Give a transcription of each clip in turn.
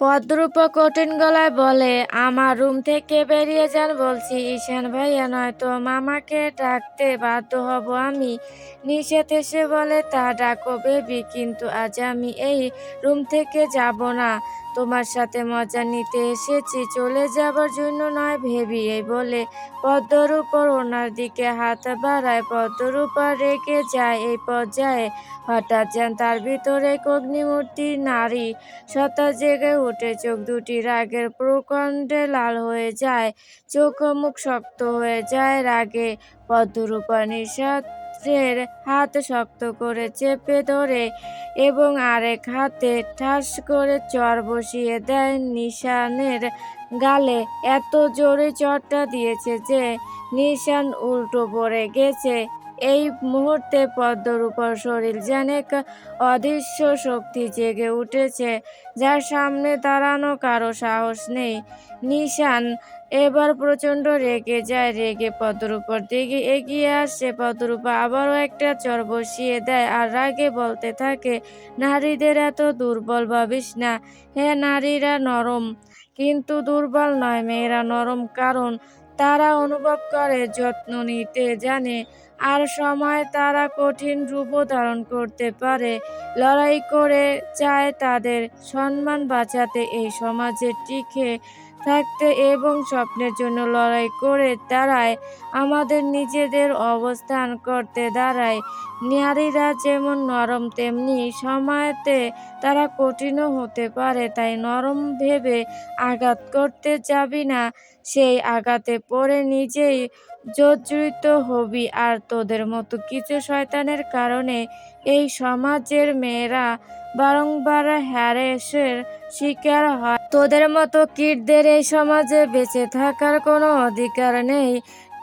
পদ্মরূপা কঠিন গলায় বলে, আমার রুম থেকে বেরিয়ে যান বলছি। ঈশান ভাইয়া নয়তো মামাকে ডাকতে বাধ্য হব আমি। নিষেধ হেসে বলে, তা ডাকো বেবি, কিন্তু আজ আমি এই রুম থেকে যাব না। তোমার সাথে মজা নিতে এসেছি, চলে যাবার জন্য নয় ভেবি। এই বলে পদ্মরূপার ওনার দিকে হাত বাড়ায়। পদ্মরূপা রেগে যায় এই পর্যায়ে। হঠাৎ যেন তার ভিতরে এক অগ্নিমূর্তির নারী সত্তা জেগে ওঠে। চোখ দুটি রাগের প্রকণ্ডে লাল হয়ে যায়, চোখ মুখ শক্ত হয়ে যায় রাগে। পদ্মরূপা নিঃশ্বাসের হাত শক্ত করে চেপে ধরে এবং আরেক হাতে ঠাস করে চর বসিয়ে দেয় নিশানের গালে। এত জোরে চরটা দিয়েছে যে নিশান উল্টো পড়ে গেছে। এই মুহূর্তে পদ্মরূপার শরীর যেন এক অদৃশ্য শক্তি জেগে উঠেছে, যার সামনে দাঁড়ানো কারো সাহস নেই। নিশান এবার প্রচণ্ড রেগে যায়। রেগে পদ্মরূপার দিকে এগিয়ে আসে। পদ্মরূপা আবারও একটা চর বসিয়ে দেয় আর রাগে বলতে থাকে, নারীদের এত দুর্বল ভাবিস না। হ্যাঁ, নারীরা নরম, কিন্তু দুর্বল নয়। মেয়েরা নরম কারণ তারা অনুভব করে, যত্ন নিতে জানে, আর সময় তারা কঠিন রূপও ধারণ করতে পারে। লড়াই করে চায় তাদের সম্মান বাঁচাতে, এই সমাজে টিকে থাকতে এবং স্বপ্নের জন্য লড়াই করে দাঁড়ায়, আমাদের নিজেদের অবস্থান করতে দাঁড়ায়। নারীরা যেমন নরম, তেমনি সময়তে তারা কঠিনও হতে পারে। তাই নরম ভেবে আঘাত করতে যাবি না, সেই আঘাতে পড়ে নিজেই জর্জরিত হবি। আর তোদের মতো কিছু শয়তানের কারণে এই সমাজের মেয়েরা বারংবার হ্যারাসের শিকার হয়। তোদের মতো কিডদের এই সমাজে বেঁচে থাকার কোনো অধিকার নেই।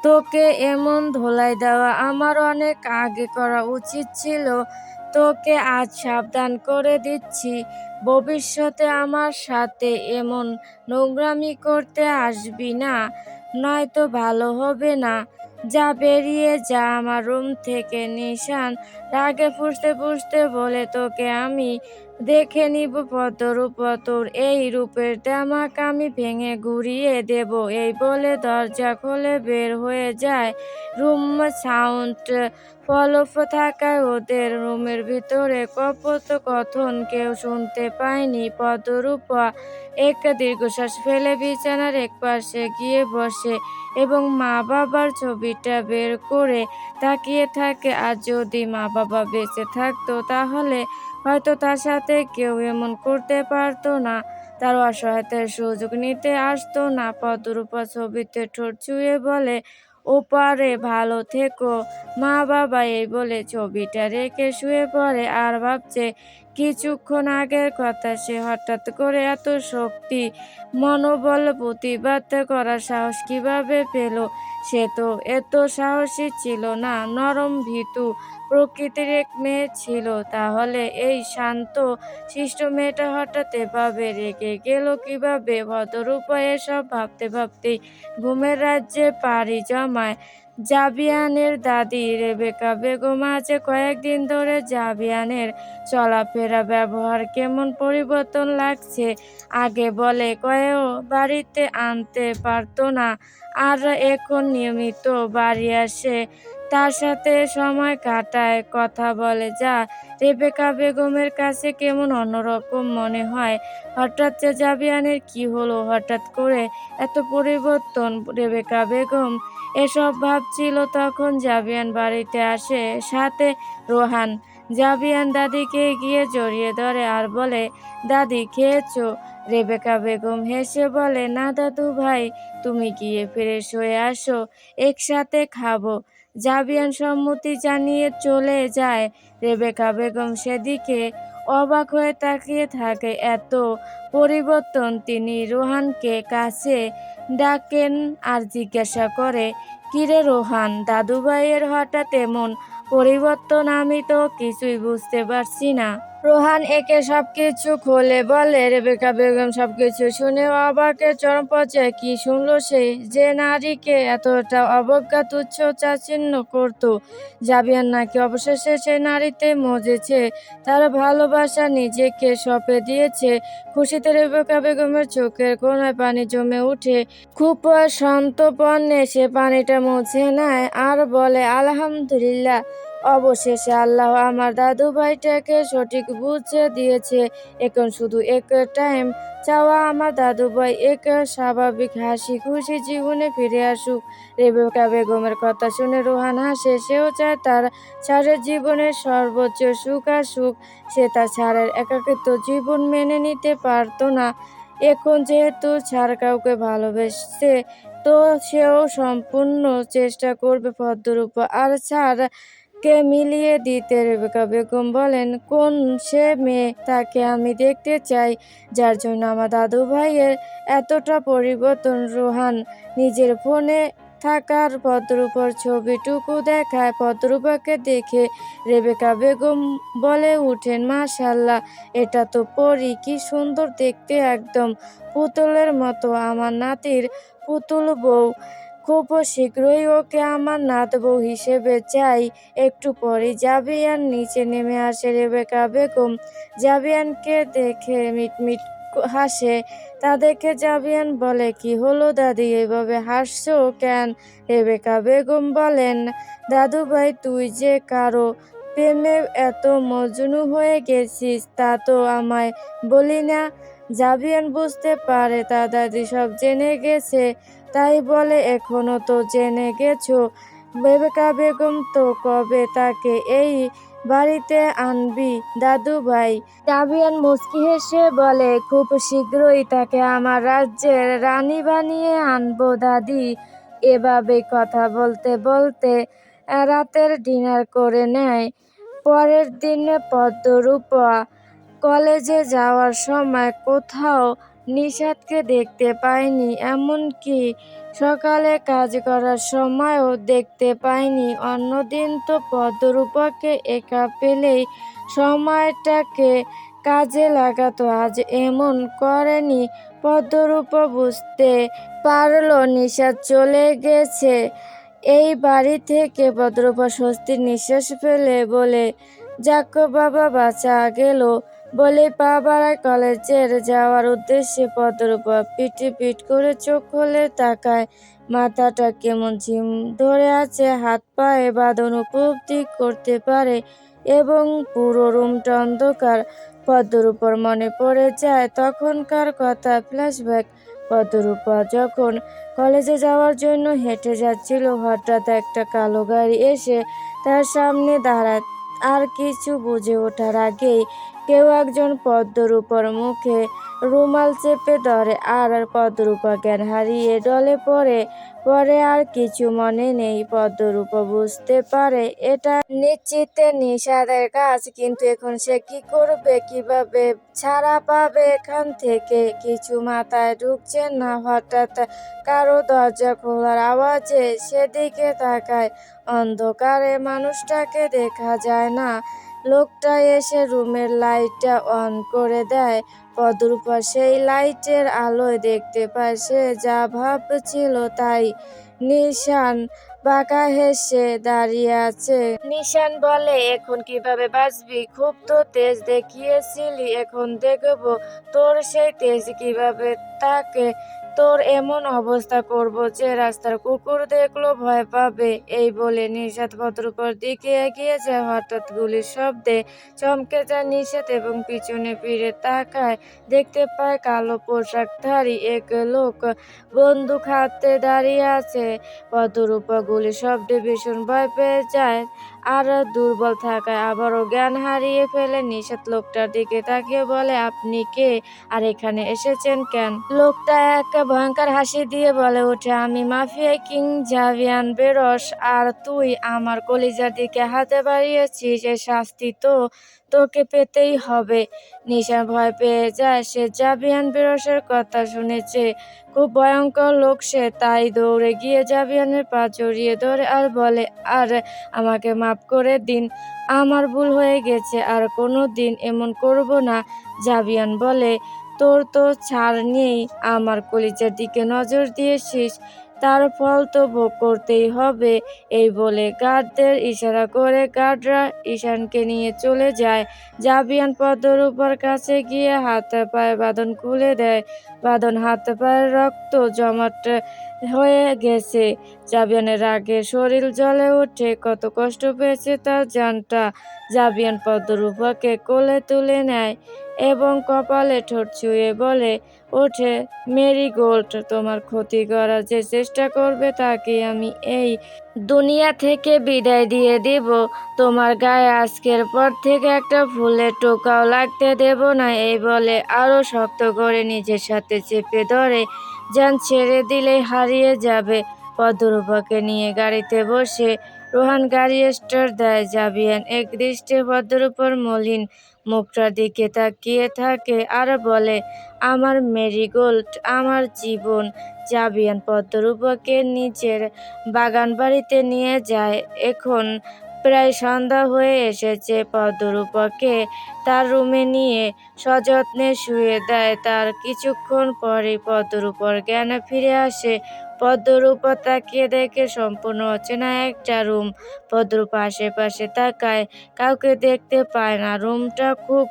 তোকে এমন ধোলাই দেওয়া আমার অনেক আগে করা উচিত ছিল। তোকে আজ সাবধান করে দিচ্ছি, ভবিষ্যতে আমার সাথে এমন নোংরামি করতে আসবি না, নয়তো ভালো হবে না। যা, বেরিয়ে যা আমার রুম থেকে। নিশান রাগে ফুঁসতে ফুঁসতে বলে, তোকে আমি দেখে নিব পদ্মরূপা, তোর এই রূপের তামাক আমি ভেঙে গুঁড়িয়ে দেব। এই বলে দরজা খুলে বের হয়ে যায়। রুম সাউন্ড ফলফ থাকায় ওদের রুমের ভিতরে কথোপকথন কেউ শুনতে পায়নি। পদ্মরূপা এক দীর্ঘশ্বাস ফেলে বিছানার একপাশে গিয়ে বসে এবং মা বাবার ছবিটা বের করে তাকিয়ে থাকে। আর যদি মা বাবা বেঁচে থাকতো, তাহলে হয়তো তার সাথে কেউ এমন করতে পারতো না, তার অসহায়তার সুযোগ নিতে আসতো না। পদ্মরূপা ছবিতে ঠোঁট ছুঁয়ে বলে, ওপারে ভালো থেকো মা বাবা। এই বলে ছবিটা রেখে শুয়ে পড়ে আর ভাবছে কিছুক্ষণ আগের কথা। সে হঠাৎ করে এত শক্তি, মনোবল, প্রতিবাদ করার সাহস কিভাবে পেল? সে তো এত সাহসী ছিল না, নরম ভীতু প্রকৃতির এক মেয়ে ছিল। তাহলে এই শান্ত শিষ্ট মেয়েটা হঠাৎ এভাবে রেগে গেল কিভাবে? ভদ্ররূপা এসব ভাবতে ভাবতেই ঘুমের রাজ্যে পাড়ি জমায়। জাবিয়ানের দাদি রেবেকা বেগম আজ কয়েকদিন ধরে জাবিয়ানের চলাফেরা, ব্যবহার কেমন পরিবর্তন লাগছে। আগে বলে কয়েও বাড়িতে আনতে পারতো না, আর এখন নিয়মিত বাড়ি আসে, তার সাথে সময় কাটায়, কথা বলে। যা রেবেকা বেগমের কাছে কেমন অন্যরকম মনে হয়। হঠাৎ জাবিয়ানের কি হলো? হঠাৎ করে এত পরিবর্তন? রেবেকা বেগম এসব ভাবছিল তখন জাবিয়ান বাড়িতে আসে, সাথে রোহান। জাবিয়ান দাদিকে গিয়ে জড়িয়ে ধরে আর বলে, দাদি খেয়েছো? রেবেকা বেগম হেসে বলে, না দাদু ভাই, তুমি গিয়ে ফ্রেশ হয়ে আসো, একসাথে খাবো। জাবিয়ান সম্মতি জানিয়ে চলে যায়। রেবেকা বেগম সেদিকে অবাক হয়ে তাকিয়ে থাকে। এত পরিবর্তন! তিনি রোহানকে কাছে ডাকেন আর জিজ্ঞাসা করে, কিরে রোহান, দাদু ভাইয়ের হঠাৎ এমন পরিবর্তন? আমি তো কিছুই বুঝতে পারছি না। রোহান একে সবকিছু খুলে বলে। রেবেকা বেগম সবকিছু শুনে অবাকের চরম পর্যায়ে। কি শুনলো সে? যে নারীকে এতটা অবজ্ঞা তুচ্ছ তাচ্ছিল্য করতো জাবিয়ান নাকি অবশেষে সেই নারীতে মজেছে, তার ভালোবাসা নিজেকে সঁপে দিয়েছে। খুশিতে রেবেকা বেগমের চোখের কোণায় পানি জমে উঠে। খুব সন্তর্পণে সে পানিটা মুছে নেয় আর বলে, আলহামদুলিল্লাহ, অবশেষে আল্লাহ আমার দাদু ভাইটাকে সঠিক বুঝে দিয়েছে। এখন শুধু টাইম চাওয়া, আমার দাদু ভাই এক স্বাভাবিক হাসি খুশি জীবনে ফিরে আসুক। রেবেকা বেগমের কথা শুনে রোহান হাসে। সেও চায় তার ছাড়ের জীবনের সর্বোচ্চ সুখ আসুক। সে তার ছাড়ের একাকিত্ব জীবন মেনে নিতে পারতো না। এখন যেহেতু ছাড় কাউকে ভালোবেসেছে, তো সেও সম্পূর্ণ চেষ্টা করবে পদ্মরূপ আর ছাড় কে মিলিয়ে দিতে। রেবেকা বেগম বলেন, কোন সে মেয়ে তাকে আমি দেখতে চাই, যার জন্য আমার দাদু ভাইয়ের এতটা পরিবর্তন। রোহান নিজের ফোনে থাকার পদ্মরূপর ছবিটুকু দেখায়। পদ্মরূপাকে দেখে রেবেকা বেগম বলে ওঠেন, মাশাআল্লাহ, এটা তো পরী, কি সুন্দর দেখতে, একদম পুতুলের মতো। আমার নাতির পুতুল বউ। খুব শীঘ্রই ওকে আমার নাত বউ হিসেবে চাই। একটু পরেই জাবিয়ান নিচে নেমে আসে। রেবেকা বেগম জাবিয়ানকে দেখে মিটমিট হাসে। তা দেখে জাবিয়ান বলে, কি হলো দাদি, এভাবে হাসছো কেন? রেবেকা বেগম বলেন, দাদু ভাই, তুই যে কারো প্রেমে এত মজনু হয়ে গেছিস তা তো আমায় বলি না। জাবিয়ান বুঝতে পারে তার দাদি সব জেনে গেছে, তাই বলে, এখনো তো জেনে গেছো? রেবেকা বেগম, তো কবে তাকে এই বাড়িতে আনবি দাদু ভাই? জাবিয়ান মুচকি হেসে বলে, খুব শীঘ্রই তাকে আমার রাজ্যের রানী বানিয়ে আনবো দাদি। এভাবে কথা বলতে বলতে রাতের ডিনার করে নেয়। পরের দিনে পদ্মরূপা কলেজে যাওয়ার সময় কোথাও নিশাদকে দেখতে পায়নি, এমনকি সকালে কাজ করার সময়ও দেখতে পায়নি। অন্যদিন তো পদ্মরূপাকে একা পেলেই সময়টাকে কাজে লাগাতো, আজ এমন করেনি। পদ্মরূপা বুঝতে পারল নিশাদ চলে গেছে এই বাড়ি থেকে। পদ্মরূপা স্বস্তির নিঃশ্বাস ফেলে বলে, যাক বাবা, বাঁচা গেল। বলে পা বাড়ায় কলেজের যাওয়ার উদ্দেশ্যে। পদ্মরূপা পিটি পিট করে চোখ খুলে তাকায়। মাথাটা কেমন ঝিম ধরে আছে, হাত পায়ে বাঁধন উপলব্ধি করতে পারে এবং পুরো রুমটা অন্ধকার। পদ্মরূপার মনে পড়ে যায় তখনকার কথা, ফ্ল্যাশব্যাক। পদ্মরূপা যখন কলেজে যাওয়ার জন্য হেঁটে যাচ্ছিল, হঠাৎ একটা কালো গাড়ি এসে তার সামনে দাঁড়ায়। আর কিছু বুঝে ওঠার আগেই কেউ একজন পদ্মরূপার মুখে রুমাল চেপে ধরে আর পদ্মরূপা জ্ঞান হারিয়ে ঢলে পড়ে। পরে আর কিছু মনে নেই। পদ্মরূপা বুঝতে পারে এটা নিশ্চিত নিষাদের কাজ, কিন্তু এখন সে কি করবে, কিভাবে ছাড়া পাবে এখান থেকে, কিছু মাথায় ঢুকছে না। হঠাৎ কারো দরজা খোলার আওয়াজে সেদিকে তাকায়। অন্ধকারে মানুষটাকে দেখা যায় না। লোকটা এসে রুমের লাইটটা অন করে দেয়। পদ্মরূপা সেই লাইটের আলোয় দেখতে পায় সে যা ভাবছিল তাই। নিশান বাঁকা হেসে দাঁড়িয়ে আছে। নিশান বলে, এখন কিভাবে বাঁচবি? খুব তো তেজ দেখিয়েছিলি, এখন দেখবো তোর সেই তেজ কিভাবে তাকে। তোর এমন অবস্থা করব যে রাস্তার কুকুর দেখলো ভয় পাবে। এই বলে নিশাত পদ্মরূপার দিকে এগিয়ে যায়। হঠাৎ গুলির শব্দে চমকে যায় নিশাত এবং পিছনে ফিরে তাকায়। দেখতে পায় কালো পোশাকধারী এক লোক বন্দুক হাতে দাঁড়িয়ে আছে। পদ্মরূপা গুলির শব্দে ভীষণ ভয় পেয়ে যায় আর দুর্বল থাকায় আবারও জ্ঞান হারিয়ে ফেলে। নিশাত লোকটার দিকে তাকিয়ে বলে, আপনি কে আর এখানে এসেছেন কেন? লোকটা এক ভয়ঙ্কর হাসি দিয়ে বলে ওঠে, আমি মাফিয়া কিং জাভিয়ান বেরস, আর তুই আমার কলিজার দিকে হাতে বাড়িয়েছিস, এর শাস্তি তো তোকে পেতেই হবে। নিশা ভয় পেয়ে যায়, সে জাবিয়ান বেরসের কথা শুনেছে, খুব ভয়ঙ্কর লোক সে। তাই দৌড়ে গিয়ে জাবিয়ানের পা জড়িয়ে ধরে আর বলে, আর আমাকে মাফ করে দিন, আমার ভুল হয়ে গেছে, আর কোনো দিন এমন করব না। জাবিয়ান বলে, তোর তো ছাড় নেই, আমার কলিজার দিকে নজর দিয়েছিস, তার ফল তো ভোগ করতেই হবে। এই বলে গার্ডদের ইশারা করে গার্ডরা ঈশানকে নিয়ে চলে যায়। জাবিয়ান পদ্মরূপার কাছে গিয়ে হাতে পায়ে বাঁধন খুলে দেয়। বাঁধন হাতে পায়ে রক্ত জমাট হয়ে গেছে। জাবিয়ানের রাগে শরীর জ্বলে ওঠে, কত কষ্ট পেয়েছে তার জানটা। জাবিয়ান পদ্মরূপাকে কোলে তুলে নেয় এবং কপালে ঠোঁট ছুঁয়ে বলে ওঠে, মেরিগোল্ড, তোমার ক্ষতি করার যে চেষ্টা করবে তাকে আমি এই দুনিয়া থেকে বিদায় দিয়ে দিব। তোমার গায়ে আজকের পর থেকে একটা ফুলের টোকাও লাগতে দেব না। এই বলে আরো শক্ত করে নিজের সাথে চেপে ধরে, যান ছেড়ে দিলেই হারিয়ে যাবে। পদ্মরূপাকে নিয়ে গাড়িতে বসে রোহান গাড়ি স্টার্ট দেয়। জাবিয়ান এক দৃষ্টে পদ্মরূপার মলিন মুখটার দিকে তাকিয়ে থাকে আর বলে, আমার মেরিগোল্ড, আমার জীবন। জাবিয়ান পদ্মরূপাকে নিজের বাগানবাড়িতে নিয়ে যায়। এখন প্রায় সন্ধ্যা হয়ে এসেছে। পদ্মরূপাকে তার রুমে নিয়ে সযত্নে শুয়ে দেয়। তার কিছুক্ষণ পরেই পদ্মরূপার জ্ঞান ফিরে আসে। পদ্মরূপা তাকিয়ে দেখে সম্পূর্ণ অচেনা একটা রুম। পদ্মরূপা আশেপাশে তাকায়, কাউকে দেখতে পায় না। রুমটা খুব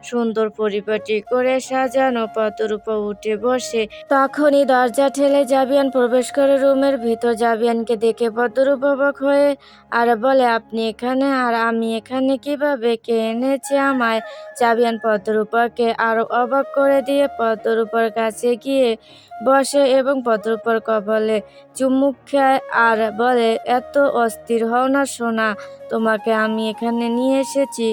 সুন্দর পরিপাটি করে সাজানো। পদ্মরূপা উঠে বসে, তখনই দরজা ঠেলে জাবিয়ান প্রবেশ করে রুমের ভিতর। জাবিয়ানকে দেখে পদ্মরূপা অবাক হয়ে আর বলে, আপনি এখানে, আর আমি এখানে কিভাবে, কে এনেছে আমায়? জাবিয়ান পদ্মরূপাকে আরো অবাক করে দিয়ে পদ্মরূপার কাছে গিয়ে বসে এবং পদ্মরূপার কপালে চুমুক খায় আর বলে, এত অস্থির হও না সোনা, তোমাকে আমি এখানে নিয়ে এসেছি।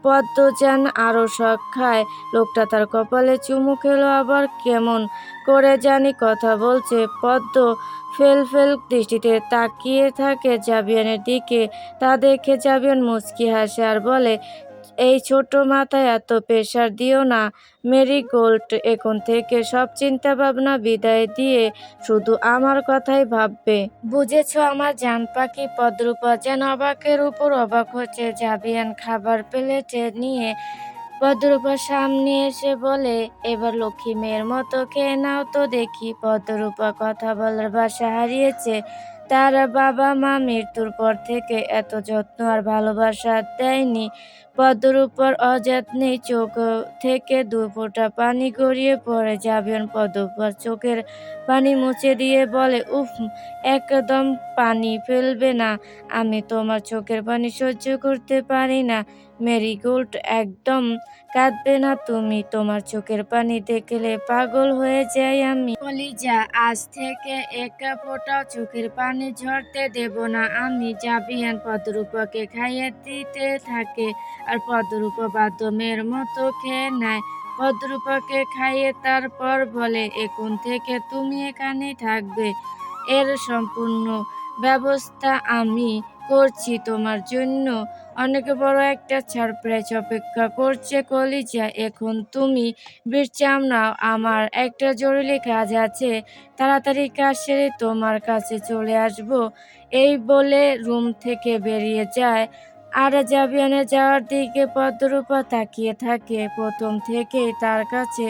পদ্ম যেন আরো শখ খায়। লোকটা তার কপালে চুমু খেলো, আবার কেমন করে জানি কথা বলছে। পদ্ম ফেল দৃষ্টিতে তাকিয়ে থাকে জাবিয়ানের দিকে। তা দেখে জাবিয়ান মুচকি হাসে আর বলে, এই ছোট মাথায় এত প্রেশার দিও না মেরিগোল্ড, এখন থেকে সব চিন্তা ভাবনা বিদায় দিয়ে শুধু আমার কথাই ভাববে, বুঝেছো আমার জান পাখি? পদ্মরূপা যেন অবাকের উপর অবাক হচ্ছে। জাবিয়ান খাবার প্লেটে নিয়ে পদ্মরূপার সামনে এসে বলে, এবার লক্ষ্মী মেয়ের মতো খেয়ে নাও তো দেখি। পদ্মরূপা কথা বলার ভাষা হারিয়েছে। তার বাবা মা মৃত্যুর পর থেকে এত যত্ন আর ভালোবাসা দেয়নি। পদ্মরূপার অযত্নে চোখ থেকে দু ফোঁটা পানি গড়িয়ে পড়ে। জাবিয়ান পদ্মরূপার চোখের পানি মুছে দিয়ে বলে, উফ, একদম পানি ফেলবে না, আমি তোমার চোখের পানি সহ্য করতে পারি না। মেরিগোল্ড, একদম কাঁদবে না তুমি, তোমার চোখের পানি দেখলে পাগল হয়ে যাই আমি। কলিজা, আজ থেকে এক ফোঁটাও চোখের পানি ঝরতে দেব না আমি। জাবিয়ান পদ্মরূপাকে খাইয়ে দিতে থাকে আর পদ্মরূপা বাধ্য মেয়ের মতো খেয়ে নেয়। পদ্মরূপাকে খাইয়ে তারপর বলে, এখন থেকে তুমি এখানেই থাকবে, এর সম্পূর্ণ ব্যবস্থা আমি করছি তোমার জন্য। অনেক বড় একটা সারপ্রাইজ অপেক্ষা করছে কলিজা, এখন তুমি বিশ্রাম নাও, আমার একটা জরুরি কাজ আছে, তাড়াতাড়ি কাজ সেরে তোমার কাছে চলে আসব। এই বলে রুম থেকে বেরিয়ে যায়। আর জাবিয়ানের যাওয়ার দিকে পদ্মরূপা তাকিয়ে থাকে। প্রথম থেকেই তার কাছে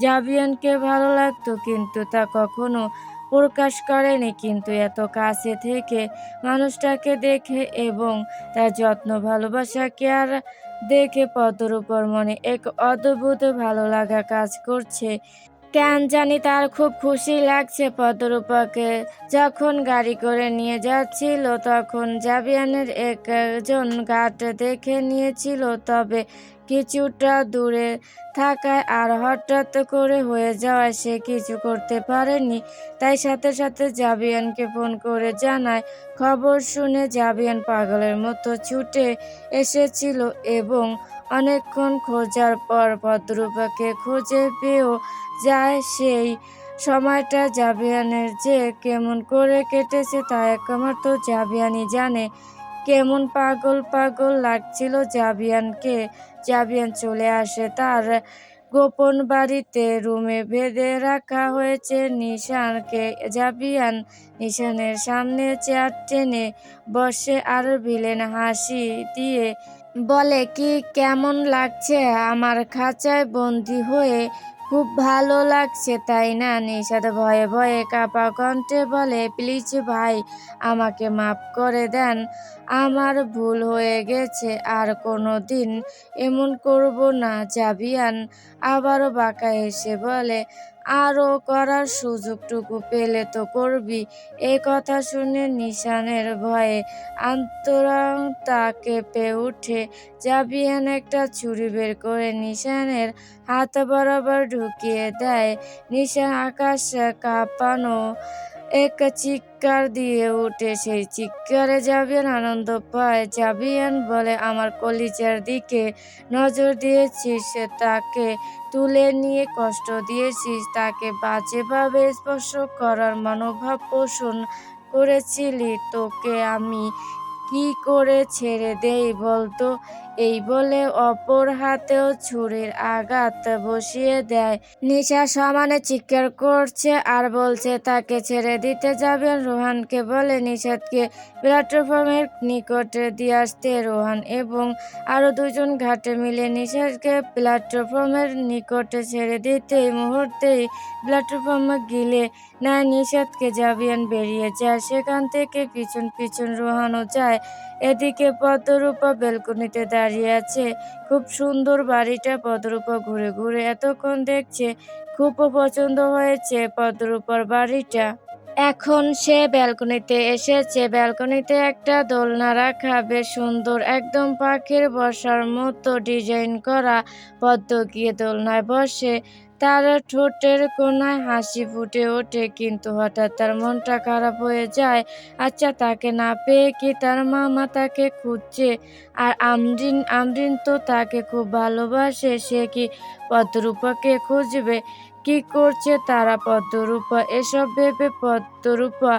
জাবিয়ানকে ভালো লাগতো, কিন্তু তা কখনো প্রকাশ করেনি। কিন্তু এত কাছে থেকে মানুষটাকে দেখে এবং তার যত্ন, ভালোবাসা, কেয়ার দেখে পদ্মরূপার মনে এক অদ্ভুত ভালো লাগা কাজ করছে। কেন জানি তার খুব খুশি লাগছে। পদ্মরূপাকে যখন গাড়ি করে নিয়ে যাচ্ছিল তখন জাবিয়ানের একজন গার্ড দেখে নিয়েছিল, তবে কিছুটা দূরে থাকায় আর হঠাৎ করে হয়ে যাওয়ায় সে কিছু করতে পারেনি। তাই সাথে সাথে জাবিয়ানকে ফোন করে জানায়। খবর শুনে জাবিয়ান পাগলের মতো ছুটে এসেছিল এবং অনেকক্ষণ খোঁজার পর পদ্মরূপাকে খুঁজে পেয়েও যায়। সেই সময়টা জাবিয়ানের যে কেমন করে কেটেছে তা একমাত্র জাবিয়ানই জানে। কেমন পাগল পাগল লাগছিল জাবিয়ানকে। জাবিয়ান চলে আসে তার গোপন বাড়িতে। রুমে বেঁধে রাখা হয়েছে নিশানকে। জাবিয়ান নিশানের সামনে চেয়ার টেনে বসে আর ভিলেন হাসি দিয়ে বলে, কি কেমন লাগছে আমার খাঁচায় বন্দি হয়ে? খুব ভালো লাগছে তাই না? নিশাদ ভয়ে ভয়ে কাঁপা কণ্ঠে বলে, প্লিজ ভাই, আমাকে মাফ করে দেন, আমার ভুল হয়ে গেছে, আর কোনো দিন এমন করব না। জাবিয়ান আবারও বাঁকা হেসে বলে, আরও করার সুযোগটুকু পেলে তো করবি। এই কথা শুনে নিশানের ভয়ে আন্তরটা কেঁপে উঠে। জাবিয়ান একটা ছুরি বের করে নিশানের হাত বরাবর ঢুকিয়ে দেয়। নিশান আকাশ কাঁপানো এক চিৎকার দিয়ে উঠে। সেই চিৎকারে জাবিয়ান আনন্দ পায়। জাবিয়ান বলে, আমার কলিজার দিকে নজর দিয়েছিস, তাকে তুলে নিয়ে কষ্ট দিয়েছিস, তাকে বাজেভাবে স্পর্শ করার মনোভাব পোষণ করেছিলি, তোকে আমি কি করে ছেড়ে দেই বলতো? এই বলে অপর হাতেও ছুরির আঘাত বসিয়ে দেয়। নিশা সমানে চিৎকার করছে আর বলছে তাকে ছেড়ে দিতে যাবেন। রোহানকে বলে নিশাদকে প্ল্যাটফর্মের নিকটে দিয়ে আসতে। রোহান এবং আরো দুজন ঘাটে মিলে নিশাদকে প্ল্যাটফর্মের নিকটে ছেড়ে দিতেই মুহূর্তেই প্ল্যাটফর্ম গিলে নেয় নিশাদকে। জাবিয়ান বেরিয়ে যায় সেখান থেকে, পিছন পিছন রোহানও যায়। এদিকে পদ্মরূপা ব্যালকনিতে দাঁড়িয়ে আছে। খুব সুন্দর বাড়িটা। পদ্মরূপা ঘুরে ঘুরে এতক্ষণ দেখছে, খুব পছন্দ হয়েছে পদ্মরূপার বাড়িটা। এখন সে ব্যালকনিতে এসেছে। ব্যালকনিতে একটা দোলনা রাখা, বেশ সুন্দর, একদম পাখির বসার মতো ডিজাইন করা। পদ্ম গিয়ে দোলনায় বসে। তার ঠোঁটের কোণায় হাসি ফুটে ওঠে, কিন্তু হঠাৎ তার মনটা খারাপ হয়ে যায়। আচ্ছা, তাকে না পেয়ে কি তার মামা তাকে খুঁজছে? আর আমরিন তো তাকে খুব ভালোবাসে, সে কি পদ্মরূপাকে খুঁজবে? কি করছে তারা? পদ্মরূপা এসব ভেবে পদ্মরূপা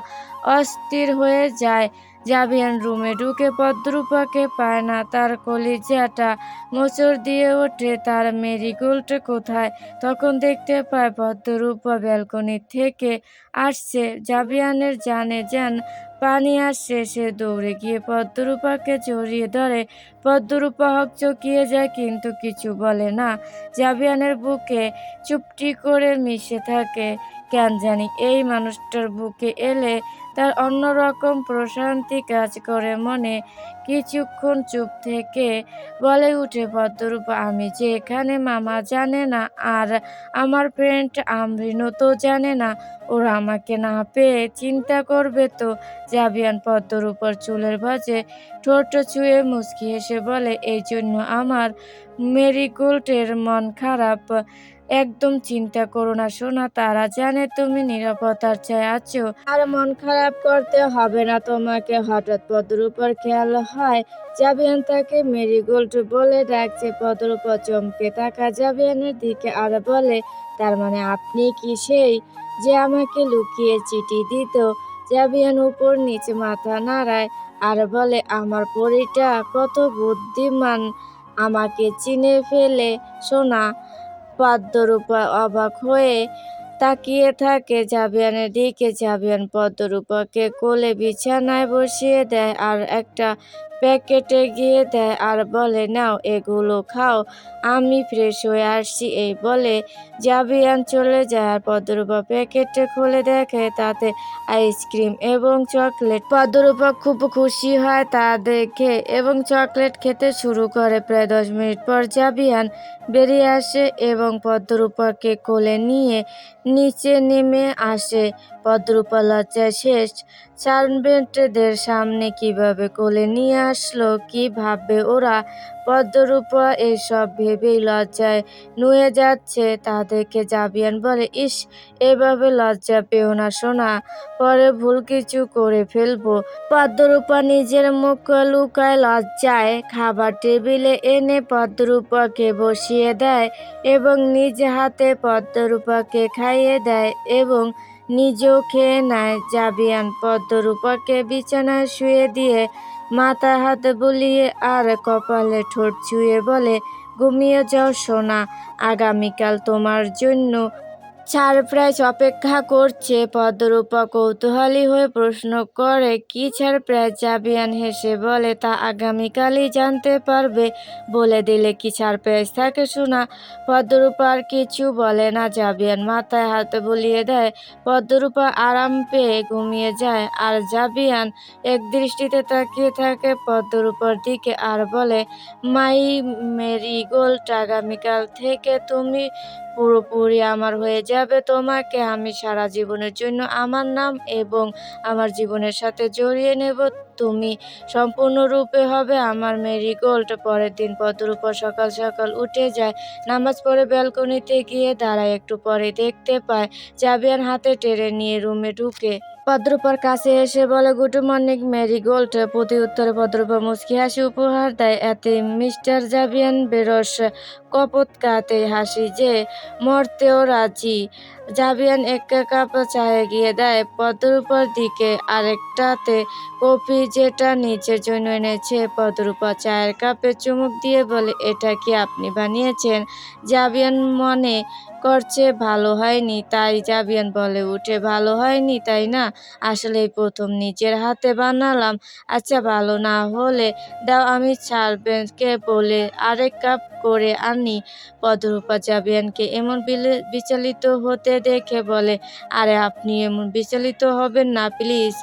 অস্থির হয়ে যায়। জাবিয়ান রুমে ঢুকে পদ্মরূপাকে পায় না। তার কলিজাটা মোচড় দিয়ে ওঠে, তার মেরিগোল্ড কোথায়? তখন দেখতে পায় পদ্মরূপা ব্যালকনি থেকে আসছে। জাবিয়ানের জানে যান পানি আসছে। সে দৌড়ে গিয়ে পদ্মরূপাকে জড়িয়ে ধরে। পদ্মরূপা হকচকিয়ে যায়, কিন্তু কিছু বলে না। জাবিয়ানের বুকে চুপটি করে মিশে থাকে। কেন জানি এই মানুষটার বুকে এলে তার অন্যরকম প্রশান্তি কাজ করে মনে। কিছুক্ষণ চুপ থেকে বলে উঠে পদ্মরূপা, আমি যে এখানে, মামা জানে না, আর আমার ফ্রেন্ড আমরিনও তো জানে না। ওরা আমাকে না পেয়ে চিন্তা করবে তো। জাবিয়ান পদ্মরূপার চুলের ভাঁজে ঠোঁট ছুঁয়ে মুচকি হেসে বলে, এই জন্য আমার মেরিগোল্ডের মন খারাপ? একদম চিন্তা করো না সোনা, তারা জানে তুমি নিরাপত্তার চাই আছো, আর মন খারাপ করতে হবে না তোমাকে। হঠাৎ পদ্মরূপার খেয়াল হয় জাবিয়ান তাকে মেরিগোল্ড বলে ডাকছে। পদ্মরূপা চমকে তাকা জাবিয়ানের দিকে আর বলে, তার মানে আপনি কি সেই যে আমাকে লুকিয়ে চিঠি দিত? জাবিয়ান উপর নিচে মাথা নাড়ায় আর বলে, আমার পরীটা কত বুদ্ধিমান, আমাকে চিনে ফেলে সোনা। পদ্মরূপা অবাক হয়ে তাকিয়ে থাকে জাবিয়ানের দিকে। জাবিয়ান পদ্মরূপাকে কোলে বিছানায় বসিয়ে দেয় আর একটা প্যাকেটে গিয়ে দেয় আর বলে, নাও এগুলো খাও, আমি ফ্রেশ হয়ে আসছি। এই বলে জাবিয়ান চলে যায়। আর পদ্মরূপা প্যাকেটে খুলে দেখে তাতে আইসক্রিম এবং চকলেট। পদ্মরূপা খুব খুশি হয় তা দেখে এবং চকলেট খেতে শুরু করে। প্রায় 10 মিনিট পর জাবিয়ান বেরিয়ে আসে এবং পদ্মরূপাকে কোলে নিয়ে নিচে নেমে আসে। পদ্মরূপা লজ্জায় শেষ। সার্ভেন্টদের সামনে কিভাবে কোলে নিয়ে আসলো, কি ভাববে ওরা? পদ্মরূপা এসব ভেবেই লজ্জায় নুয়ে যাচ্ছে। তা দেখে জাবিয়ান বলে, ইস, এভাবে লজ্জা পেও না সোনা, পরে ভুল কিছু করে ফেলবো। পদ্মরূপা নিজের মুখ লুকায় লজ্জায়। খাবার টেবিলে এনে পদ্মরূপাকে বসিয়ে দেয় এবং নিজ হাতে পদ্মরূপাকে খাইয়ে দেয় এবং নিজেও খেয়ে নেয়। জাবিয়ান পদ্মরূপাকে বিছানায় শুয়ে দিয়ে মাথায় হাত বুলিয়ে আর কপালে ঠোঁট ছুঁয়ে বলে, ঘুমিয়ে যাও সোনা, আগামীকাল তোমার জন্য সারপ্রাইজ অপেক্ষা করছে। পদ্মরূপা কৌতূহলী হয়ে প্রশ্ন করে, কি সারপ্রাইজ? জাবিয়ান হেসে বলে, তা আগামীকালই জানতে পারবে। বলে দিলে কি সারপ্রাইজ থাকে সোনা? পদ্মরূপা আর কিছু বলে না। জাবিয়ান মাথায় হাত বুলিয়ে দেয়। পদ্মরূপা আরাম পেয়ে ঘুমিয়ে যায় আর জাবিয়ান এক দৃষ্টিতে তাকিয়ে থাকে পদ্মরূপার দিকে আর বলে, মাই মেরিগোল্ড, আগামীকাল থেকে তুমি পুরোপুরি আমার হয়ে যাবে। তোমাকে আমি সারা জীবনের জন্য আমার নাম এবং আমার জীবনের সাথে জড়িয়ে নেব। তুমি সম্পূর্ণরূপে হবে আমার মেরিগোল্ড। পরের দিন পদ্মরূপা সকাল সকাল উঠে যায়। নামাজ পড়ে ব্যালকনিতে গিয়ে দাঁড়ায়। একটু পরে দেখতে পায় জাবিয়ান হাতে টেনে নিয়ে রুমে ঢুকে পদ্মরূপার কাছে এসে বলে, গুড মর্নিং মেরিগোল্ড। প্রতি উত্তরে পদ্মরূপা মুচকি হাসি উপহার দেয়। এতে মিস্টার জাবিয়ান বেরস কপোৎকাতে হাসি যে মরতেও রাজি। জাবিয়ান এক কাপ চা এগিয়ে দেয় পদ্মরূপার দিকে, আরেকটাতে কফি যেটা নিজের জন্য এনেছে। পদ্মরূপা চায়ের কাপে চুমুক দিয়ে বলে, এটা কি আপনি বানিয়েছেন? জাবিয়ান মনে করছে ভালো হয়নি, তাই জাবিয়ান বলে উঠে, ভালো হয়নি তাই না? আসলে এই প্রথম নিজের হাতে বানালাম। আচ্ছা, ভালো না হলে দাও, আমি সার্ভেন্টকে বলে আরেক কাপ করে আনি। পদ্মরূপা জাবিয়ানকে এমন বিচলিত হতে দেখে বলে, আরে আপনি এমন বিচলিত হবেন না প্লিজ,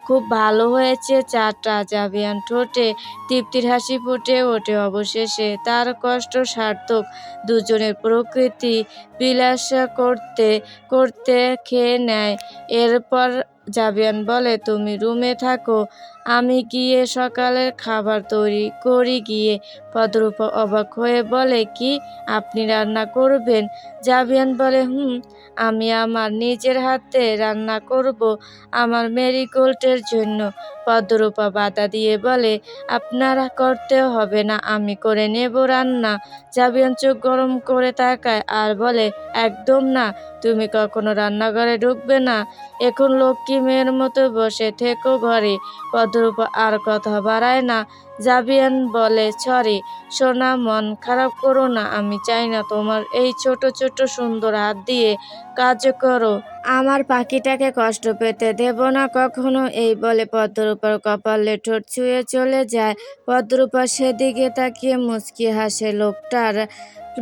খুব ভালো হয়েছে চাটা। জাবিয়ান ঠোঁটে তৃপ্তির হাসি ফুটে ওঠে। অবশেষে তার কষ্ট সার্থক। দুজনের প্রকৃতি বিলাস করতে করতে খেয়ে নেয়। এরপর জাবিয়ান বলে, তুমি রুমে থাকো, আমি গিয়ে সকালের খাবার তৈরি করি গিয়ে। পদ্মরূপা অবাক হয়ে বলে, কি আপনি রান্না করবেন? জাবিয়ান বলে, আমি আমার নিজের হাতে রান্না করব আমার মেরিগোল্ডের জন্য। পদ্মরূপা বাধা দিয়ে বলে, আপনারা করতে হবে না, আমি করে নেব রান্না। জাবিয়ান চোখ গরম করে তাকায় আর বলে, একদম না, তুমি কখনো রান্নাঘরে ঢুকবে না। এখন লক্ষ্মী মেয়ের মতো বসে থেকো ঘরে। পদ্মরূপা আর কথা বাড়ায় না। জাবিয়ান বলে, সরি সোনা, মন খারাপ করো না, আমি চাই না তোমার এই ছোট ছোট সুন্দর হাত দিয়ে কাজ করো। আমার পাখিটাকে কষ্ট পেতে দেব না কখনো। এই বলে পদ্মরূপার কপালে ঠোঁট ছুঁয়ে চলে যায়। পদ্মরূপা সেদিকে তাকিয়ে মুচকি হাসে। লোকটার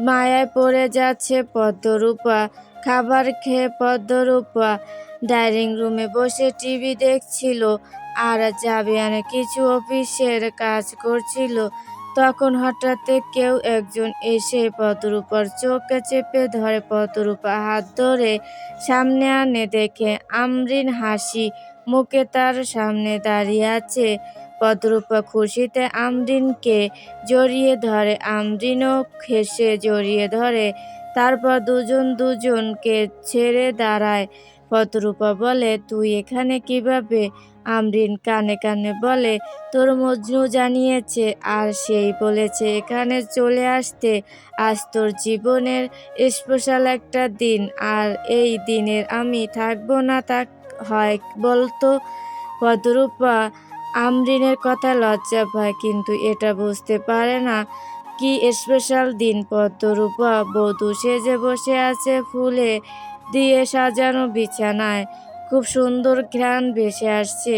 মায়ায় পড়ে যাচ্ছে পদ্মরূপা। খাবার খেয়ে পদ্মরূপা ডাইনিং রুমে বসে টিভি দেখছিল আর জাবিয়ানে কিছু অফিসের কাজ করছিল। তখন হঠাৎ কেউ একজন এসে পদ্মরূপার চোখ চেপে ধরে। পদ্মরূপা হাত ধরে সামনে আনে, দেখে আমরিন হাসি মুখে তার সামনে দাঁড়িয়ে আছে। পদ্মরূপা খুশিতে আমরিনকে জড়িয়ে ধরে, আমরিনও হেসে জড়িয়ে ধরে। তারপর দুজনকে ছেড়ে দাঁড়ায়। পদ্মরূপা বলে, তুই এখানে কিভাবে? আমরিন কানে কানে বলে, তোর মজনু জানিয়েছে আর সেই বলেছে এখানে চলে আসতে। আজ তোর জীবনের স্পেশাল একটা দিন, আর এই দিনের আমি থাকবো না তা হয় বলতো? পদ্মরূপা আমরিনের কথা লজ্জা পায়, কিন্তু এটা বুঝতে পারে না কি স্পেশাল দিন। পদ্মরূপা বধূ সেজে বসে আছে ফুলে দিয়ে সাজানো বিছানায়। খুব সুন্দর ঘ্রাণ ভেসে আসছে।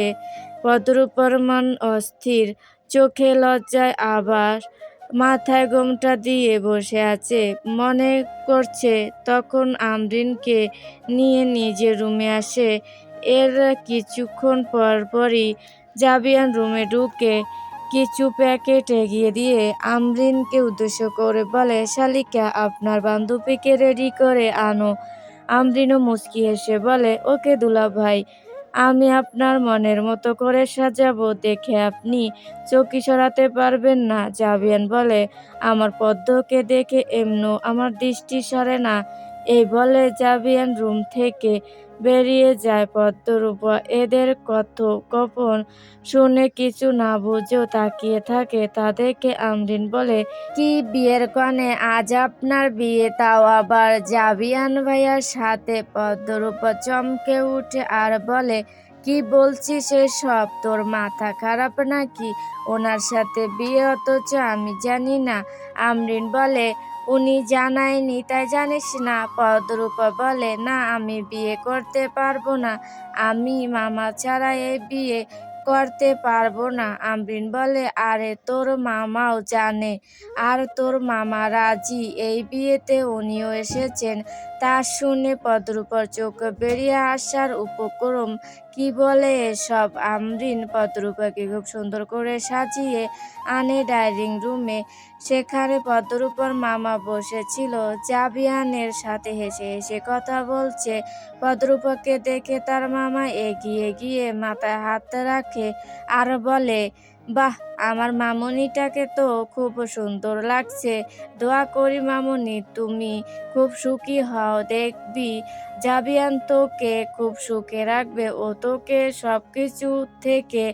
পদ্মরূপার মন অস্থির, চোখে লজ্জায় আবার মাথায় ঘোমটা দিয়ে বসে আছে। মনে করছে তখন আমরিনকে নিয়ে নিজের রুমে আসে। এর কিছুক্ষণ পরই জাবিয়ান রুমে ঢুকে কিছু প্যাকেট এগিয়ে দিয়ে আমরিনকে উদ্দেশ্য করে বলে, শালিকা, আপনার বান্ধবীকে রেডি করে আনো। আমরিনও মুচকি হেসে বলে, ওকে দুলাভাই, আমি আপনার মনের মতো করে সাজাবো, দেখে আপনি চোখই সরাতে পারবেন না। জাবিয়ান বলে, আমার পদ্মকে দেখে এমনও আমার দৃষ্টি সরে না। এই বলে জাবিয়ান রুম থেকে বেরিয়ে যায়। পদ্মরূপা এদের কথোপকথন শুনে কিছু না বুঝেও তাকিয়ে থাকে। তাদেরকে আমরিন বলে, কি বিয়ের কনে? আজ আপনার বিয়ে, তাও আবার জাবিয়ান ভাইয়ার সাথে? পদ্মরূপা চমকে উঠে আর বলে, কি বলছিস এসব? তোর মাথা খারাপ নাকি? ওনার সাথে বিয়ে অথচ আমি জানি না। আমরিন বলে, উনি জানায়নি তাই জানিস না? পদ্মরূপা বলে, না আমি বিয়ে করতে পারবো না। আমি মামা ছাড়া এই বিয়ে করতে পারবো না। আমরিন বলে, আরে তোর মামাও জানে আর তোর মামা রাজি এই বিয়েতে, উনিও এসেছেন। তা শুনে পদ্মরূপার চোখ বেরিয়ে আসার উপক্রম। কি বলে এসব? আমরিন পদ্মরূপাকে খুব সুন্দর করে সাজিয়ে আনে ডাইনিং রুমে। সেখানে পদ্মরূপার মামা বসেছিল, জাবিয়ানের সাথে হেসে হেসে কথা বলছে। পদ্মরূপাকে দেখে তার মামা এগিয়ে গিয়ে মাথায় হাত রাখে আর বলে, বাহ, আমার মামনিটাকে তো খুব সুন্দর লাগছে। দোয়া করি মামনি তুমি খুব সুখী হও, দেখবি জাবিয়ান তোকে খুব সুখে রাখবে, ও তোকে সবকিছু থেকে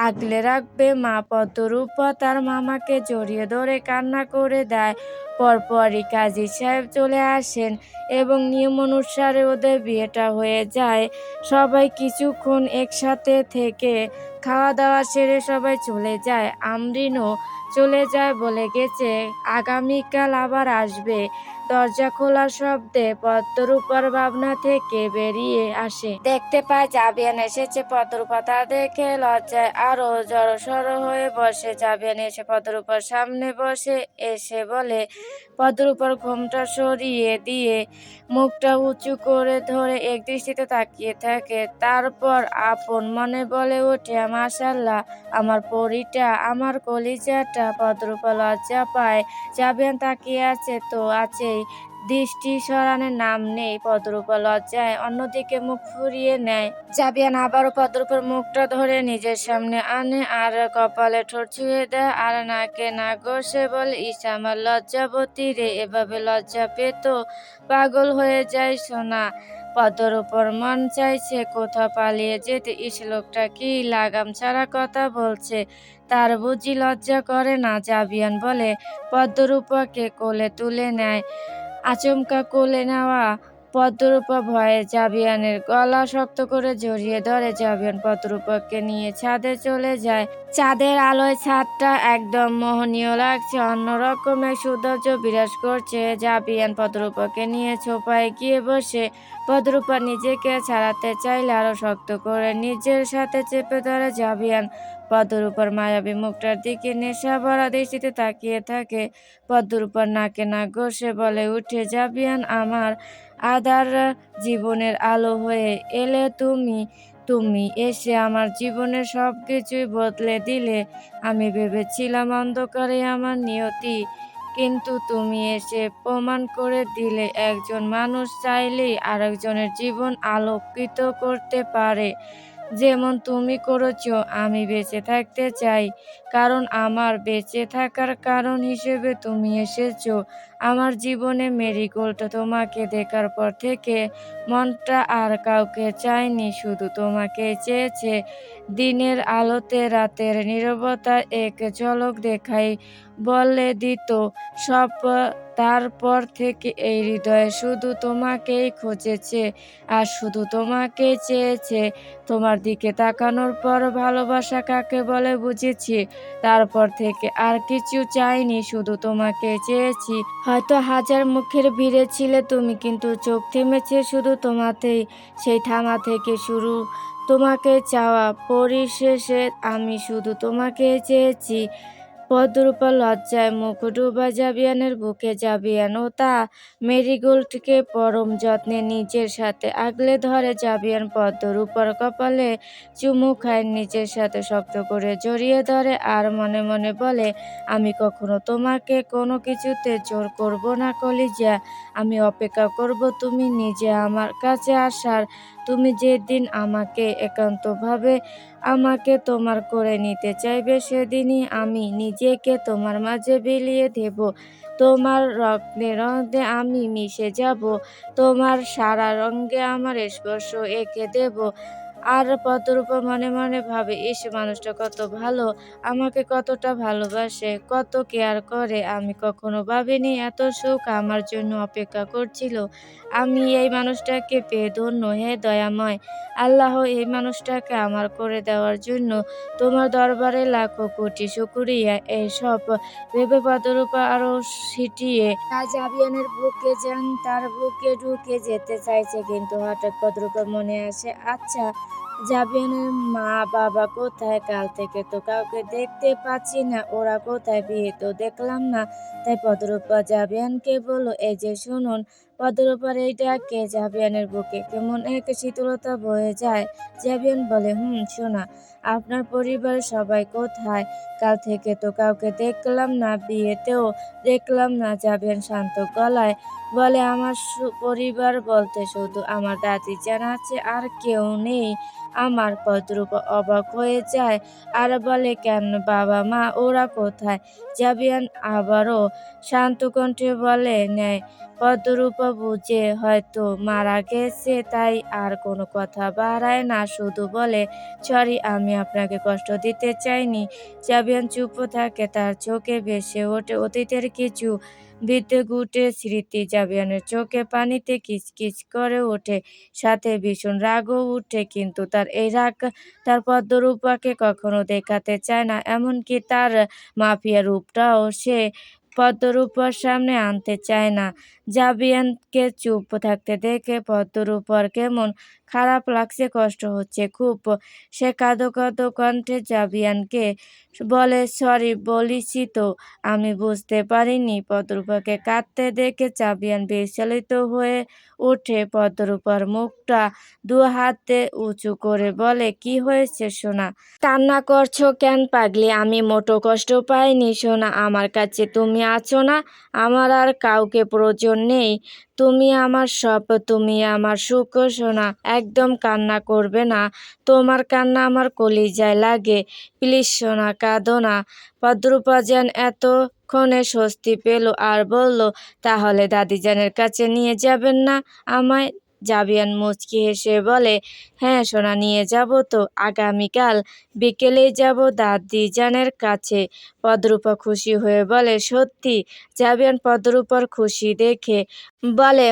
আগলে রাখবে। মা পদ্মরূপা তার মামাকে জড়িয়ে ধরে কান্না করে দেয়। পরপরই কাজী সাহেব চলে আসেন এবং নিয়ম অনুসারে ওদের বিয়েটা হয়ে যায়। সবাই কিছুক্ষণ একসাথে থেকে খাওয়া দাওয়া সেরে সবাই চলে যায়। আমরিনও চলে যায়, বলে গেছে আগামীকাল আবার আসবে। দরজা খোলার শব্দে পদ্মরূপার ভাবনা থেকে বেরিয়ে আসে, দেখতে পায় জাবিয়ান এসেছে। পদ্মরূপা তা দেখে লজ্জায় আরো জড়সড় হয়ে বসে। জাবিয়ান এসে পদ্মরূপার সামনে বসে এসে বলে, পদ্মরূপার ঘোমটা সরিয়ে দিয়ে মুখটা উঁচু করে ধরে এক দৃষ্টিতে তাকিয়ে থাকে। তারপর আপন মনে বলে ওঠে, মাশাআল্লাহ, আমার পরীটা, আমার কলিজাটা। পদ্মরূপা লজ্জা পায়। জাবিয়ান তাকিয়ে আছে তো আছেই, দৃষ্টি সরানোর নাম নেই। পদ্মরূপা লজ্জায় অন্যদিকে মুখ ফুরিয়ে নেয়। জাবিয়ান আবারও পদ্মরূপার মুখটা ধরে নিজের সামনে আনে আর কপালে ঠোঁট ছুঁয়ে দেয় আর নাকে নাক ঘষে বলে, ইস আমার লজ্জাবতী রে, এভাবে লজ্জা পেত পাগল হয়ে যায় সোনা। পদ্মরূপার মন চাইছে কোথাও পালিয়ে যেতে। ইস, লোকটা কি লাগাম ছাড়া কথা বলছে, তার বুঝি লজ্জা করে না? জাবিয়ান বলে পদ্মরূপাকে কোলে তুলে নেয়। আচমকা কোলে নেওয়া পদ্মরূপা ভয়ে জাবিয়ানের গলা শক্ত করে জড়িয়ে ধরে। জাবিয়ান পদ্মরূপাকে নিয়ে ছাদে চলে যায়। চাঁদের আলোয় ছাদটা একদম মোহনীয় লাগছে, অন্যরকমের সৌন্দর্য বিরাজ করছে। জাবিয়ান পদ্মরূপাকে নিয়ে সোফায় গিয়ে বসে। পদ্মরূপা নিজেকে ছাড়াতে চাইলে আরো শক্ত করে নিজের সাথে চেপে ধরে জাবিয়ান। পদ্মরূপার মায়াবী মুখটার দিকে নেশা ভরা দৃষ্টিতে তাকিয়ে থাকে। পদ্মরূপার নাকে নাক ঘষে বলে উঠে, জাবিয়ান, আমার আধার জীবনের আলো হয়ে এলে তুমি। তুমি এসে আমার জীবনের সব কিছুই বদলে দিলে। আমি ভেবেছিলাম অন্ধকারে আমার নিয়তি, কিন্তু তুমি এসে প্রমাণ করে দিলে একজন মানুষ চাইলেই আরেকজনের জীবন আলোকিত করতে পারে। যেমন তুমি করেছো। আমি বেঁচে থাকতে চাই, কারণ আমার বেঁচে থাকার কারণ হিসেবে তুমি এসেছো আমার জীবনে। মেরিগোল্ড, তোমাকে দেখার পর থেকে মনটা আর কাউকে চায়নি, শুধু তোমাকে চেয়েছে। দিনের আলোতে রাতের নীরবতা এক ঝলক দেখাই বলে দিত সব। তারপর থেকে এই হৃদয় শুধু তোমাকেই খুঁজেছে আর শুধু তোমাকেই চেয়েছে। তোমার দিকে তাকানোর পর ভালোবাসা কাকে বলে বুঝেছি। তারপর থেকে আর কিছু চাইনি, শুধু তোমাকে চেয়েছি। হয়তো হাজার মুখের ভিড়ে ছিলে তুমি, কিন্তু চোখ থেমেছে শুধু তোমাতেই। সেই থামা থেকে শুরু তোমাকে চাওয়া, পরিশেষে আমি শুধু তোমাকে চেয়েছি। পদ্মরূপা লজ্জায় মুখ ডুবা জাবিয়ানের বুকে। জাবিয়ান ও তা মেরিগোল্ডকে পরম যত্নে নিজের সাথে আগলে ধরে। জাবিয়ান পদ্মরূপার কপালে চুমু খায়, নিজের সাথে শক্ত করে জড়িয়ে ধরে আর মনে মনে বলে, আমি কখনো তোমাকে কোনো কিছুতে জোর করব না কলিজা। আমি অপেক্ষা করব তুমি নিজে আমার কাছে আসার। তুমি যেদিন আমাকে একান্তভাবে আমাকে তোমার করে নিতে চাইবে, সেদিনই আমি নিজেকে তোমার মাঝে বিলিয়ে দেব। তোমার রক্তে রক্তে আমি মিশে যাব, তোমার সারা রঙে আমার স্পর্শ এঁকে দেব। আর পদ্মরূপা মনে মনে ভাবে, ইস মানুষটা কত ভালো, আমাকে কতটা ভালোবাসে, কত কেয়ার করে। আমি কখনো ভাবিনি এত সুখ আমার জন্য অপেক্ষা করছিল। আমি এই মানুষটাকে পেয়ে ধন্য। হে দয়াময় আল্লাহ, এই মানুষটাকে আমার করে দেওয়ার জন্য তোমার দরবারে লাখো কোটি শুকরিয়া। এসব ভেবে পদ্মরূপা আরো সিটিয়ে জাবিয়ানের বুকে যান, তার বুকে ঢুকে যেতে চাইছে, কিন্তু হঠাৎ পদ্মরূপার মনে আসে, আচ্ছা জাবিয়ানের মা বাবা কোথায়? কাল থেকে তো কাউকে দেখতে পাচ্ছি না, ওরা কোথায়? বিয়ে তো দেখলাম না। তাই পদ্মরূপা জাবিয়ানকে বলল, এই যে শুনুন। পদ্মরূপার এই ডাকে জাবিয়ানের বুকে কেমন এক শীতলতা বয়ে যায়। জাবিয়ান বলে, শোনা, আপনার পরিবারের সবাই কোথায়? কাল থেকে তো কাউকে দেখলাম না, বিয়েতেও দেখলাম না। জাবিয়ান শান্ত গলায় বলে, আমার পরিবার বলতে শুধু আমার দাদি জান আছে, আর কেউ নেই আমার। পদ্মরূপা অবাক হয়ে যায় আর বলে, কেন বাবা মা ওরা কোথায়? জাবিয়ান আবারও শান্ত কণ্ঠে বলে, নেয়। পদ্মরূপা বুঝে হয়তো মারা গেছে, তাই আর কোনো কথা বাড়ায় না, শুধু বলে, সরি, আমি আপনাকে কষ্ট দিতে চাইনি। জাবিয়ান চুপ থাকে, তার চোখে ভেসে ওঠে অতীতের কিছু বিদ্যুগুটে স্মৃতি। জাবিয়ানের চোখে পানিতে কিচকিচ করে ওঠে, সাথে ভীষণ রাগও উঠে, কিন্তু তার এই রাগ তার পদ্মরূপাকে কখনো দেখাতে চায় না। এমনকি তার মাফিয়া রূপটাও সে পদ্মরূপার সামনে আনতে চায় না। জাবিয়ানকে চুপ থাকতে দেখে পদ্মরূপার কেমন খারাপ লাগছে, কষ্ট হচ্ছে খুব। সে কাঁদো কাঁদো কণ্ঠে জাবিয়ানকে বলে, সরি বলেছি তো, আমি বুঝতে পারিনি। পদ্মরূপাকে কাঁদতে দেখে জাবিয়ান বিচলিত হয়ে ওঠে। পদ্মরূপার মুখটা দু হাতে উঁচু করে বলে, কি হয়েছে সোনা? কান্না করছো কেন পাগলি? আমি মোটো কষ্ট পাইনি সোনা, আমার কাছে তুমি আছো না। আমার আর কাউকে প্রয়োজন নেই, তুমি আমার সব, তুমি আমার সুখ সোনা। একদম কান্না করবে না, তোমার কান্না আমার কলিজায় লাগে। প্লিজ সোনা, কাঁদো না। পদ্মরূপা যেন এতক্ষণে স্বস্তি পেল আর বলল, তাহলে দাদিজানের কাছে নিয়ে যাবেন না আমায়? জাবিয়ান মুচকি হেসে বলে, হ্যাঁ সোনা, নিয়ে যাব তো, আগামীকাল বিকেলেই যাব দাদিজানের কাছে। পদ্মরূপা খুশি হয়ে বলে, সত্যি? জাবিয়ান পদ্মরূপার খুশি দেখে বলে,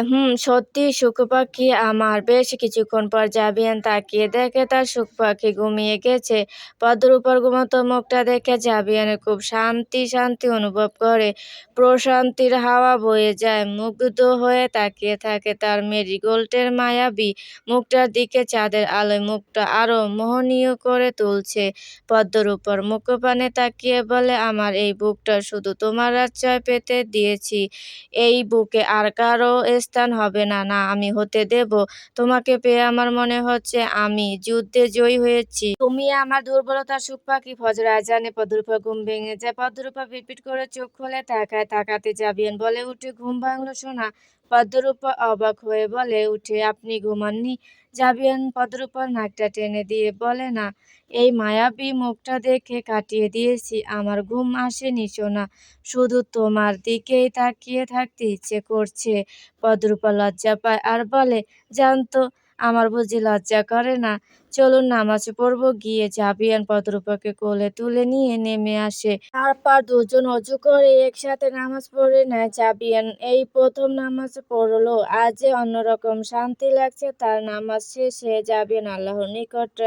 সত্যি সুখ পাখি আমার। বেশ কিছুক্ষণ পর জাবিয়ান তাকিয়ে দেখে তার সুখ পাখি ঘুমিয়ে গেছে। পদ্মরূপার ঘুমতো মুখটা দেখে জাবিয়ানের খুব শান্তি শান্তি অনুভব করে। প্রশান্তির হাওয়া বয়ে যায়, মুগ্ধ হয়ে তাকিয়ে থাকে তার মেরিগোল্ডের মায়াবী মুখটার দিকে। চাঁদের আলোয় মুখটা আরো মোহনীয় করে তুলছে। পদ্মরূপার মুখপানে তাকিয়ে বলে, আমার এই বুকটা শুধু তোমার আশ্রয় পেতে দিয়েছি, এই বুকে আর কারো স্থান হবে না, না আমি হতে দেব। তোমাকে পেয়ে আমার মনে হচ্ছে আমি যুদ্ধে জয়ী হয়েছি। তুমি আমার দুর্বলতা। সুখ পাখি। ফজর আজানে পদ্মরূপা ঘুম ভেঙে যায়। পদ্মরূপা পিটপিট করে চোখ খুলে তাকায়, তাকাতে জাবিয়ান বলে উঠে, ঘুম ভাঙলো সোনা? পদ্মরূপা অবাক হয়ে বলে উঠে, আপনি ঘুমাননি? জাবিয়ান পদ্মরূপার নাকটা টেনে দিয়ে বলে, না, এই মায়াবী মুখটা দেখে কাটিয়ে দিয়েছি, আমার ঘুম আসেনি সোনা, শুধু তোমার দিকেই তাকিয়ে থাকতে ইচ্ছে করছে। পদ্মরূপা লজ্জা পায় আর বলে, জানতো, আমার বুঝি লজ্জা করে না? চলুন নামাজ পড়বো গিয়ে। জাবিয়ান পদ্মরূপাকে কোলে তুলে নিয়ে নেমে আসে। তারপর দুজন অজু করে একসাথে নামাজ পড়ে নেয়। জাবিয়ান এই প্রথম নামাজ পড়লো, আজ যে অন্যরকম শান্তি লাগছে তার। নামাজ শেষে জাবিয়ান আল্লাহর নিকট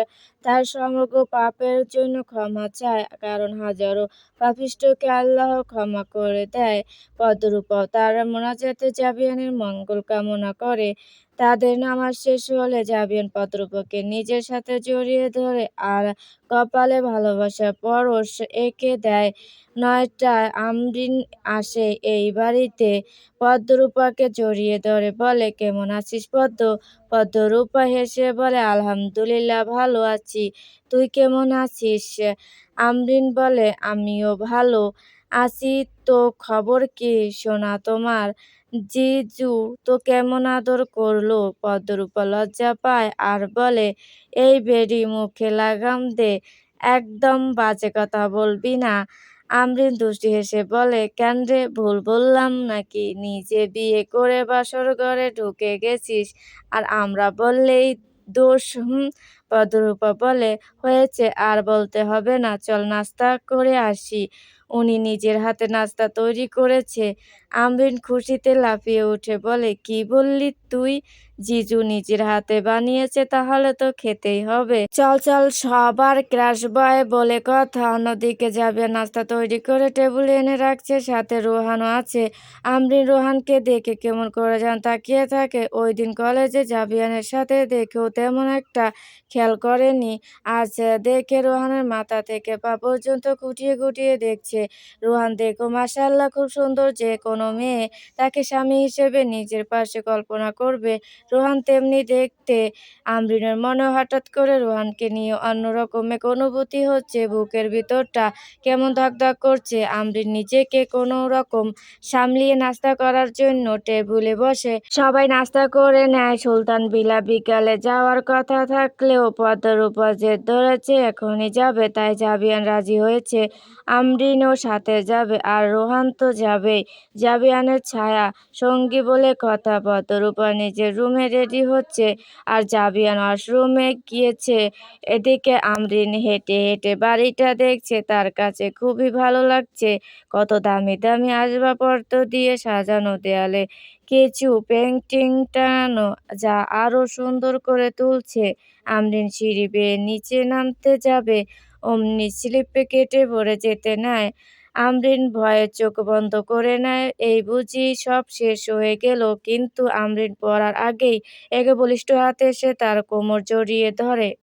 তার সমগ্র পাপের জন্য ক্ষমা চায়, কারণ হাজারো পাপিষ্ঠকে আল্লাহ ক্ষমা করে দেয়। পদ্মরূপাও তার মোনাজাতে জাবিয়ানের মঙ্গল কামনা করে। তাদের নামাজ শেষ হলে জাবিয়ান পদ্মরূপাকে নিজের সাথে জড়িয়ে ধরে আর কপালে ভালোবাসার পরশ এঁকে দেয়। ৯টায় আমরিন আসে এই বাড়িতে। পদ্মরূপাকে জড়িয়ে ধরে বলে, কেমন আছিস পদ্ম? পদ্মরূপা হেসে বলে, আলহামদুলিল্লাহ, ভালো আছি। তুই কেমন আছিস? আমরিন বলে, আমিও ভালো আছি। তো খবর কি সোনা তোমার? জিজু তো কেমন আদর করলো? পদ্মরূপা লজ্জা পায় আর বলে, এই বেডি, মুখে লাগাম দে, একদম বাজে কথা বলবি না। আমরিন দুষ্টু হেসে বলে, কেন রে, ভুল বললাম নাকি? নিজে বিয়ে করে বাসর ঘরে ঢুকে গেছিস আর আমরা বললেই দোষ। পদ্মরূপা বলে, হয়েছে, আর বলতে হবে না, চল নাস্তা করে আসি। উনি নিজের হাতে নাস্তা তৈরি করেছে। আমরিন খুশিতে লাফিয়ে উঠে বলে, কি বললি তুই? জিজু নিজের হাতে বানিয়েছে, তাহলে তো খেতেই হবে। চল চল, সবার ক্রাশ বয় বলে কথা। অন্যদিকে যাবে নাস্তা তৈরি করে টেবিলে এনে রাখছে, সাথে রোহানও আছে। আমরিন রোহানকে দেখে কেমন করে যেন তাকিয়ে থাকে। ওই দিন কলেজে জাবিয়ানের সাথে দেখেও তেমন একটা খেয়াল করেনি। আজ দেখে রোহানের মাথা থেকে পা পর্যন্ত খুঁটিয়ে খুঁটিয়ে দেখছে। রোহান দেখো মাশাআল্লাহ খুব সুন্দর, যে কোনো মেয়ে তাকে স্বামী হিসেবে নিজের পাশে কল্পনা করবে। রোহান তেমনি দেখতে। আমরিনের মনে হঠাৎ করে রোহানকে নিয়ে অন্যরকম এক অনুভূতি হচ্ছে। বুকের ভিতরটা কেমন ধকধক করছে। আমরিন নিজেকে কোনো রকম সামলিয়ে নাস্তা করার জন্য টেবিলে বসে। সবাই নাস্তা করে নেয়। সুলতান বিলা বিকালে যাওয়ার কথা থাকলেও পদ্মার উপর জেদ ধরেছে এখনই যাবে, তাই জাবিয়ান রাজি হয়েছে। আমরিনও সাথে যাবে, আর রোহান তো যাবেই। জাবিয়ানের ছায়া সঙ্গী বলে কথা। পদ্মার উপর নিজের রুমে রেডি হচ্ছে, আর জাবিয়ান ওয়াশরুমে গিয়েছে। এদিকে আমরিন হেঁটে হেঁটে বাড়িটা দেখছে। তার কাছে খুবই ভালো লাগছে। কত দামি দামি আসবাবপত্র দিয়ে সাজানো, দেয়ালে কিছু পেইন্টিং টাঙানো, যা আরো সুন্দর করে তুলছে। আমরিন সিঁড়ি বেয়ে নিচে নামতে যাবে, অমনি স্লিপে কেটে পড়ে যেতে নেয়। আমরিন ভয়ে চোখ বন্ধ করে নেয়। এই বুঝি সব শেষ হয়ে গেল। কিন্তু আমরিন পড়ার আগেই এক বলিষ্ঠ হাত এসে তার কোমর জড়িয়ে ধরে।